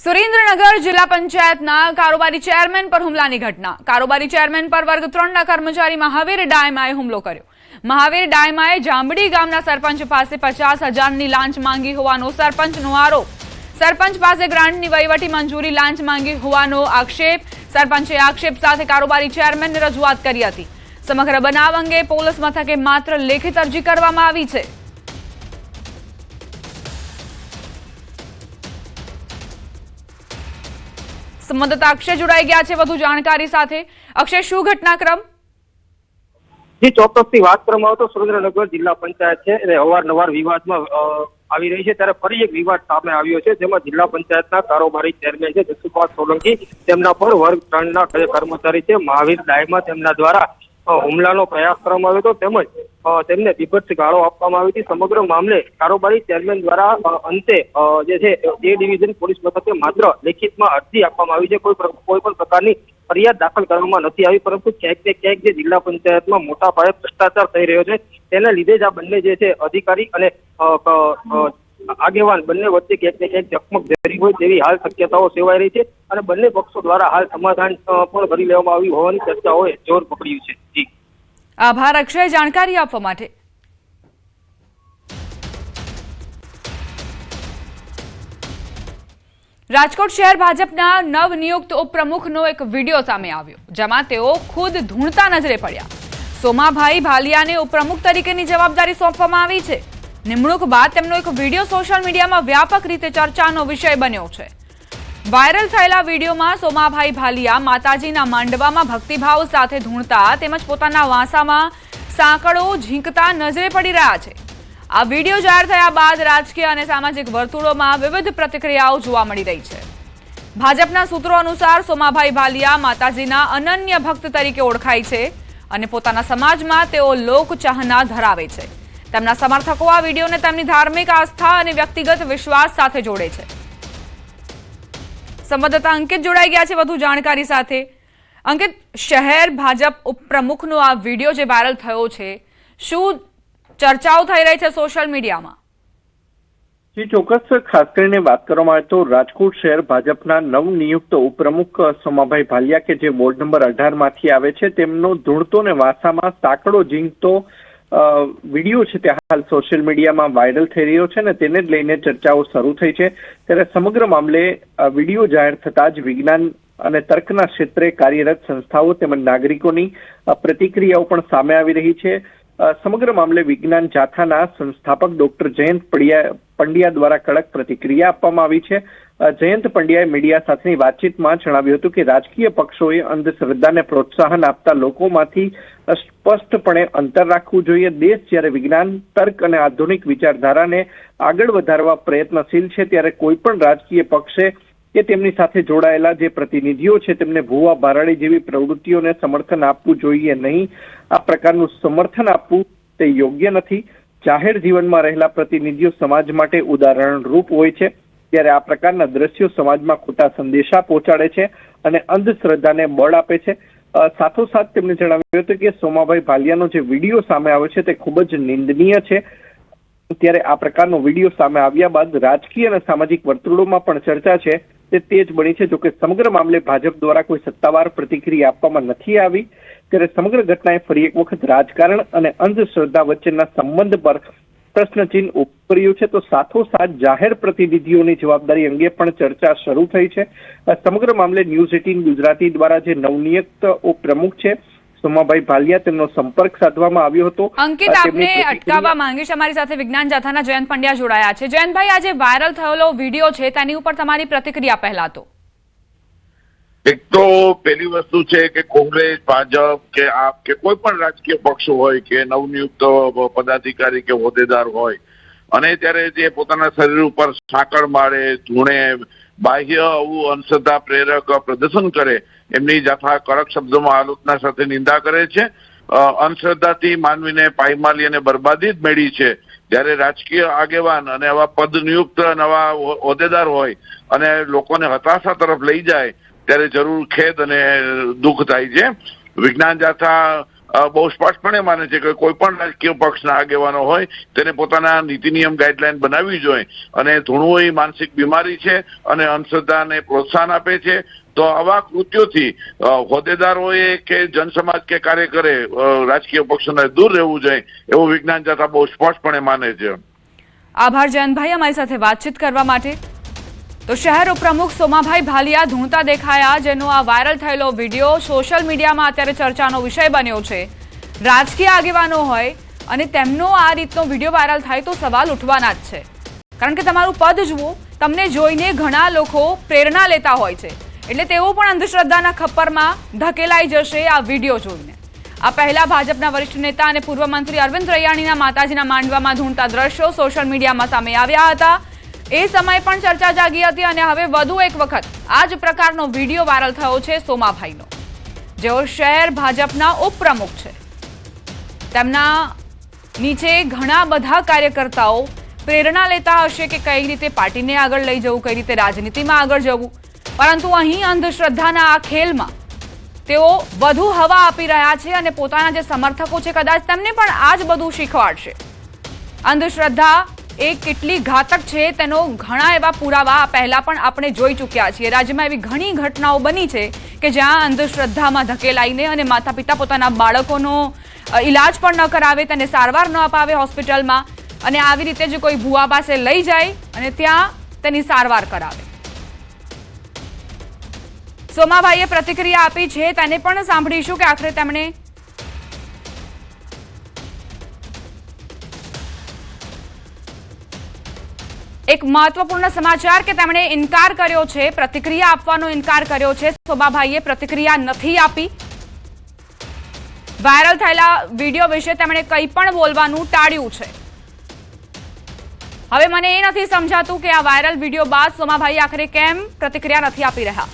સુરેન્દ્રનગર જિલ્લા પંચાયતના કારોબારી ચેરમેન પર હુમલાની ઘટના। કારોબારી ચેરમેન પર વર્ગ 3ના કર્મચારી મહાવીર ડાયમાએ હુમલો કર્યો। મહાવીર ડાયમાએ જાંબડી ગામના સરપંચ પાસે 50,000ની લાંચ માંગી હોવાનો સરપંચનો આરોપ। સરપંચ પાસે ગ્રાન્ટની વહીવટી મંજૂરી લાંચ માંગી હોવાનો આક્ષેપ। સરપંચે આક્ષેપ સાથે કારોબારી ચેરમેનને રજૂઆત કરી હતી। સમગ્ર બનાવ અંગે પોલીસ મથકે માત્ર લેખિત અરજી કરવામાં આવી છે। સંબંધિત અક્ષય જોડાઈ ગયા છે વધુ જાણકારી સાથે। અક્ષય, શું ઘટનાક્રમ? જે ચોક્કસથી વાત કરવામાં આવે તો સુરેન્દ્રનગર જિલ્લા પંચાયત છે એ અવારનવાર વિવાદમાં આવી રહી છે, ત્યારે ફરી એક વિવાદ સામે આવ્યો છે, જેમાં જિલ્લા પંચાયતના કારોબારી ચેરમેન છે જસુભાઈ સોલંકી, તેમના પર વર્ગ 3ના કર્મચારી છે મહાવીર ડાયમા, તેમના દ્વારા હુમલાનો પ્રયાસ કરવામાં આવ્યો હતો, તેમજ તેમને બીભત્સ ગાળો આપવામાં આવી હતી। સમગ્ર મામલે કારોબારી ચેરમેન દ્વારા અંતે જે છે એ ડિવિઝન પોલીસ મથકે માત્ર લેખિતમાં અરજી આપવામાં આવી છે। કોઈ પણ પ્રકારની ફરિયાદ દાખલ કરવામાં નથી આવી, પરંતુ ક્યાંક ને ક્યાંક જે જિલ્લા પંચાયતમાં મોટા પાયે ભ્રષ્ટાચાર થઈ રહ્યો છે, તેના લીધે જ આ બંને જે છે અધિકારી અને આગેવાન બંને વચ્ચે ક્યાંક ને ક્યાંક ચકમક જારી હોય તેવી હાલ શક્યતાઓ સેવાઈ રહી છે, અને બંને પક્ષો દ્વારા હાલ સમાધાન પણ કરી લેવામાં આવ્યું હોવાની ચર્ચાઓએ જોર પકડ્યું છે। જી, આભાર અક્ષય જાણકારી આપવા માટે। રાજકોટ શહેર ભાજપના નવનિયુક્ત ઉપપ્રમુખનો એક વિડીયો સામે આવ્યો, જેમાં તેઓ ખુદ ધૂણતા નજરે પડ્યા। સોમાભાઈ ભાલિયાને ઉપપ્રમુખ તરીકેની જવાબદારી સોંપવામાં આવી છે। નિમણૂક બાદ તેમનો એક વિડીયો સોશિયલ મીડિયામાં વ્યાપક રીતે ચર્ચાનો વિષય બન્યો છે। વાયરલ થયેલા વિડીયોમાં સોમાભાઈ ભાલિયા માતાજીના માંડવામાં ભક્તિભાવ સાથે ધૂણતા તેમજ પોતાના વાંસામાં સાંકળો ઝીંકતા નજરે પડી રહ્યા છે। આ વિડીયો જાહેર થયા બાદ રાજકીય અને સામાજિક વર્તુળોમાં વિવિધ પ્રતિક્રિયાઓ જોવા મળી રહી છે। ભાજપના સૂત્રો અનુસાર સોમાભાઈ ભાલિયા માતાજીના અનન્ય ભક્ત તરીકે ઓળખાય છે અને પોતાના સમાજમાં તેઓ લોકચાહના ધરાવે છે। તેમના સમર્થકો આ વિડીયોને તેમની ધાર્મિક આસ્થા અને વ્યક્તિગત વિશ્વાસ સાથે જોડે છે। સંવાદદાતા અંકિત જોડાઈ ગયા છે વધુ જાણકારી સાથે। અંકિત, શહેર ભાજપ ઉપપ્રમુખનો આ વિડીયો જે વાયરલ થયો છે, શું ચર્ચાઓ થઈ રહી છે સોશિયલ મીડિયામાં? જી ચોક્કસ, ખાસ કરીને વાત કરવામાં આવે તો રાજકોટ શહેર ભાજપના નવનિયુક્ત ઉપપ્રમુખ સોમાભાઈ ભાલિયા કે જે વોર્ડ નંબર 18 માંથી આવે છે, તેમનો ધૂણતો ને વાસામાં સાંકળો ઝીંકતો વિડીયો છે તે હાલ સોશિયલ મીડિયામાં વાયરલ થઈ રહ્યો છે, ને તેને જ લઈને ચર્ચાઓ શરૂ થઈ છે। ત્યારે સમગ્ર મામલે વિડીયો જાહેર થતા જ વિજ્ઞાન અને તર્કના ક્ષેત્રે કાર્યરત સંસ્થાઓ તેમજ નાગરિકોની પ્રતિક્રિયાઓ પણ સામે આવી રહી છે। સમગ્ર મામલે વિજ્ઞાન જાથાના સંસ્થાપક ડોક્ટર જયંત પંડ્યા દ્વારા કડક પ્રતિક્રિયા આપવામાં આવી છે। જયંત પંડ્યાએ મીડિયા સાથેની વાતચીતમાં જણાવ્યું હતું કે રાજકીય પક્ષોએ અંધશ્રદ્ધાને પ્રોત્સાહન આપતા લોકોમાંથી સ્પષ્ટપણે અંતર રાખવું જોઈએ। દેશ જ્યારે વિજ્ઞાન, તર્ક અને આધુનિક વિચારધારાને આગળ વધારવા પ્રયત્નશીલ છે, ત્યારે કોઈ પણ રાજકીય પક્ષે કે તેમની સાથે જોડાયેલા જે પ્રતિનિધિઓ છે તેમને ભૂવા ભારાડી જેવી પ્રવૃત્તિઓને સમર્થન આપવું જોઈએ નહીં। આ પ્રકારનું સમર્થન આપવું તે યોગ્ય નથી। જાહેર જીવનમાં રહેલા પ્રતિનિધિઓ સમાજ માટે ઉદાહરણરૂપ હોય છે, ત્યારે આ પ્રકારના દ્રશ્યો સમાજમાં ખોટા સંદેશા પહોંચાડે છે અને અંધશ્રદ્ધાને બળ આપે છે। સાથોસાથ તેમણે જણાવ્યું હતું કે સોમાભાઈ ભાલિયાનો જે વિડીયો સામે આવ્યો છે તે ખૂબ જ નિંદનીય છે। ત્યારે આ પ્રકારનો વિડીયો સામે આવ્યા બાદ રાજકીય અને સામાજિક વર્તુળોમાં પણ ચર્ચા છે તે તેજ બની છે। જોકે સમગ્ર મામલે ભાજપ દ્વારા કોઈ સત્તાવાર પ્રતિક્રિયા આપવામાં નથી આવી, ત્યારે સમગ્ર ઘટનાએ ફરી એક વખત રાજકારણ અને અંધશ્રદ્ધા વચ્ચેના સંબંધ પર પ્રશ્નચિહ્ન ઉભું કર્યું છે। તો સાથોસાથ જાહેર પ્રતિનિધિઓની જવાબદારી અંગે પણ ચર્ચા શરૂ થઈ છે। સમગ્ર મામલે ન્યૂઝ 18 ગુજરાતી દ્વારા જે નવનિયુક્ત ઉપપ્રમુખ છે સોમાભાઈ ભાલિયા, તેમનો સંપર્ક સાધવામાં આવ્યો હતો। અંકિત, આપને અટકાવવા માંગીશ, અમારી સાથે વિજ્ઞાન જાથાના જયંત પંડ્યા જોડાયા છે। જયંતભાઈ, આ જે વાયરલ થયેલો વિડીયો છે તેની ઉપર તમારી પ્રતિક્રિયા પહેલા તો? એક તો પહેલી વસ્તુ છે કે કોંગ્રેસ, ભાજપ કે આપ કે કોઈ પણ રાજકીય પક્ષ હોય કે નવનિયુક્ત પદાધિકારી કે હોદ્દેદાર હોય અને ત્યારે જે પોતાના શરીર ઉપર સાંકળ મારે, ધૂણે, બાહ્ય આવું અંધશ્રદ્ધા પ્રેરક પ્રદર્શન કરે, એમની જાથા કડક શબ્દોમાં આલોચના સાથે નિંદા કરે છે। અંધશ્રદ્ધાથી માનવીને પાયમાલી અને બરબાદી જ મેળી છે। જ્યારે રાજકીય આગેવાન અને આવા પદ નિયુક્ત નવા હોદ્દેદાર હોય અને લોકોને હતાશા તરફ લઈ જાય, ત્યારે જરૂર ખેદ અને દુઃખ થાય છે। વિજ્ઞાન જાથા બહુ સ્પષ્ટપણે માને છે કે કોઈ પણ રાજકીય પક્ષના આગેવાનો હોય તેને પોતાના નીતિ નિયમ ગાઈડલાઈન બનાવવી જોઈએ અને ધૂણવું એ માનસિક બીમારી છે અને અંધશ્રદ્ધાને પ્રોત્સાહન આપે છે. તો આવા કૃત્યોથી હોદ્દેદારોએ કે જનસમાજ કે કાર્યકરે રાજકીય પક્ષોને દૂર રહેવું જોઈએ એવું વિજ્ઞાન જાતા બહુ સ્પષ્ટપણે માને છે. આભાર જયંતભાઈ અમારી સાથે વાતચીત કરવા માટે. તો શહેર ઉપપ્રમુખ સોમાભાઈ ભાલિયા ધૂણતા દેખાયા, જેનો આ વાયરલ થયેલો વિડીયો સોશિયલ મીડિયામાં અત્યારે ચર્ચાનો વિષય બન્યો છે. રાજકીય આગેવાનો હોય અને તેમનો આ રીતનો વિડીયો વાયરલ થાય તો સવાલ ઉઠવાના જ છે, કારણ કે તમારું પદ જુઓ, તમને જોઈને ઘણા લોકો પ્રેરણા લેતા હોય છે, એટલે તેઓ પણ અંધશ્રદ્ધાના ખપ્પરમાં ધકેલાઈ જશે આ વિડીયો જોઈને. આ પહેલા ભાજપના વરિષ્ઠ નેતા અને પૂર્વ મંત્રી અરવિંદ રૈયાણીના માતાજીના માંડવામાં ધૂણતા દ્રશ્યો સોશિયલ મીડિયામાં સામે આવ્યા હતા. એ સમયે પણ ચર્ચા જાગી હતી અને હવે વધુ એક વખત આ જ પ્રકારનો વિડીયો વાયરલ થયો છે સોમાભાઈનો, જેઓ શહેર ભાજપના ઉપપ્રમુખ છે. તેમના નીચે ઘણા બધા કાર્યકર્તાઓ પ્રેરણા લેતા હશે કે કઈ રીતે પાર્ટીને આગળ લઈ જવું, કઈ રીતે રાજનીતિમાં આગળ જવું, પરંતુ અહીં અંધશ્રદ્ધાના આ ખેલમાં તેઓ વધુ હવા આપી રહ્યા છે અને પોતાના જે સમર્થકો છે કદાચ તેમને પણ આ જ બધું શીખવાડશે. અંધશ્રદ્ધા એ કેટલી ઘાતક છે તેનો ઘણા એવા પુરાવા પહેલા પણ આપણે જોઈ ચૂક્યા છીએ. રાજ્યમાં એવી ઘણી ઘટનાઓ બની છે કે જ્યાં અંધશ્રદ્ધામાં ધકેલાઈને અને માતા પિતા પોતાના બાળકોનો ઈલાજ પણ ન કરાવે, તેને સારવાર ન અપાવે હોસ્પિટલમાં, અને આવી રીતે જ કોઈ ભુવા પાસે લઈ જાય અને ત્યાં તેની સારવાર કરાવે. સોમાભાઈએ પ્રતિક્રિયા આપી છે, તેને પણ સાંભળીશું કે આખરે તેમણે એક મહત્વપૂર્ણ સમાચાર કે તેમણે ઇનકાર કર્યો છે, પ્રતિક્રિયા આપવાનો ઇનકાર કર્યો છે. સોમાભાઈએ પ્રતિક્રિયા નથી આપી. વાયરલ થયેલા વિડીયો વિશે તેમણે કંઈ પણ બોલવાનું ટાળ્યું છે. હવે મને એ નથી સમજાતું કે આ વાયરલ વિડીયો બાદ સોમાભાઈ આખરે કેમ પ્રતિક્રિયા નથી આપી રહ્યા.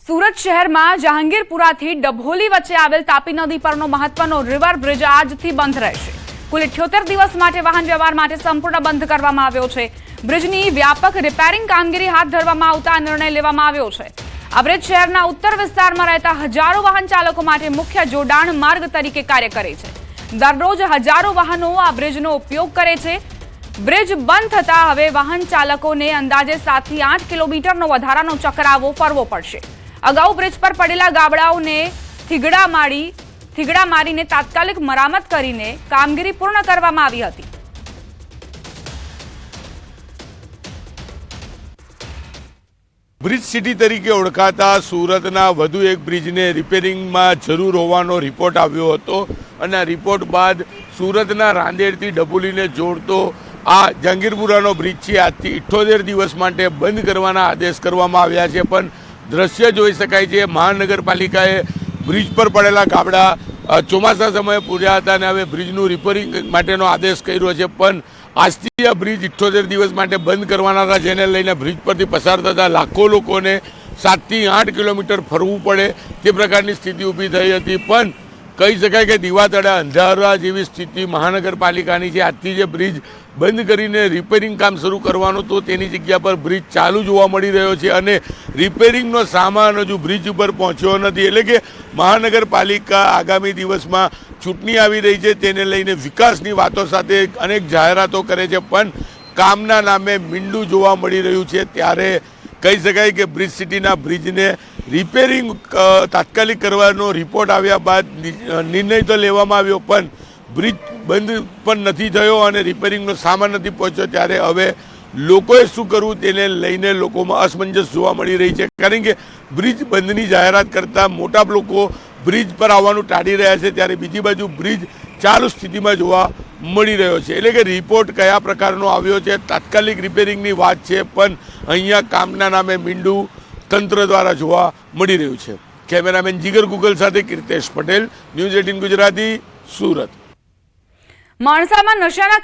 સુરત શહેરમાં જહાંગીરપુરાથી ડભોલી વચ્ચે આવેલ તાપી નદી પરનો મહત્વનો રિવર બ્રિજ આજથી બંધ રહેશે. કુલ 78 દિવસ માટે વાહન વ્યવહાર માટે સંપૂર્ણ બંધ કરવામાં આવ્યો છે. બ્રિજની વ્યાપક રિપેરિંગ કામગીરી હાથ ધરવામાં આવતા આ નિર્ણય લેવામાં આવ્યો છે. આ બ્રિજ શહેરના ઉત્તર વિસ્તારમાં રહેતા હજારો વાહન ચાલકો માટે મુખ્ય જોડાણ માર્ગ તરીકે કાર્ય કરે છે. દરરોજ હજારો વાહનો આ બ્રિજનો ઉપયોગ કરે છે. બ્રિજ બંધ થતા હવે વાહન ચાલકોને અંદાજે 7 થી 8 કિલોમીટરનો વધારાનો ચક્રાવો ફરવો પડશે. અગાઉ બ્રિજ પર પડેલા ગાબડાઓને થીગડા મારીને તાત્કાલિક મરામત કરીને કામગીરી પૂર્ણ કરવામાં આવી હતી. બ્રિજ સિટી તરીકે ઓળખાતા સુરતના વધુ એક બ્રિજને રિપેરિંગમાં જરૂર હોવાનો રિપોર્ટ આવ્યો હતો અને આ રિપોર્ટ બાદ સુરતના રાંદેરથી ડભોલીને જોડતો આ જહાંગીરપુરાનો બ્રિજ છે આજથી 78 દિવસ માટે બંધ કરવાના આદેશ કરવામાં આવ્યા છે. પણ દ્રશ્ય જોઈ શકાય છે, મહાનગરપાલિકાએ બ્રિજ પર પડેલા ગાબડા ચોમાસા સમયે પૂર્યા હતા અને હવે બ્રિજનું રિપેરિંગ માટેનો આદેશ કર્યો છે. પણ આજથી આ બ્રિજ 78 દિવસ માટે બંધ કરવાના હતા, જેને લઈને બ્રિજ પરથી પસાર થતા લાખો લોકોને 7 થી 8 કિલોમીટર ફરવું પડે તે પ્રકારની સ્થિતિ ઊભી થઈ હતી. પણ કહી શકાય કે દીવાતળે અંધારા જેવી સ્થિતિ મહાનગરપાલિકાની છે. આજથી જે બ્રિજ બંધ કરીને રિપેરિંગ કામ શરૂ કરવાનું તો તેની જગ્યા પર બ્રિજ ચાલુ જોવા મળી રહ્યો છે અને રિપેરિંગનો સામાન હજુ બ્રિજ ઉપર પહોંચ્યો નથી. એટલે કે મહાનગરપાલિકા આગામી દિવસમાં ચૂંટણી આવી રહી છે, તેને લઈને વિકાસની વાતો સાથે અનેક જાહેરાતો કરે છે, પણ કામના નામે મીંડું જોવા મળી રહ્યું છે. ત્યારે કહી શકાય કે બ્રિજ સિટીના બ્રિજને રિપેરિંગ તાત્કાલિક કરવાનો રિપોર્ટ આવ્યા બાદ નિર્ણય તો લેવામાં આવ્યો, પણ બ્રિજ બંધ પણ નથી થયો અને રિપેરિંગનો સામાન નથી પહોંચ્યો. ત્યારે હવે લોકોએ શું કરવું તેને લઈને લોકોમાં અસમંજસ જોવા મળી રહી છે, કારણ કે બ્રિજ બંધની જાહેરાત કરતા મોટા લોકો બ્રિજ પર આવવાનું ટાળી રહ્યા છે, ત્યારે બીજી બાજુ બ્રિજ ચાલુ સ્થિતિમાં જોવા મળી રહ્યો છે. એટલે કે રિપોર્ટ કયા પ્રકારનો આવ્યો છે, તાત્કાલિક રિપેરિંગની વાત છે, પણ અહીંયા કામના નામે મીંડું તંત્ર દ્વારા જોવા મળી રહ્યું છે. કેમેરામેન જીગર ગુગલ સાથે કીર્તેશ પટેલ, ન્યૂઝ 18 ગુજરાતી, સુરત. માણસામાં નશાના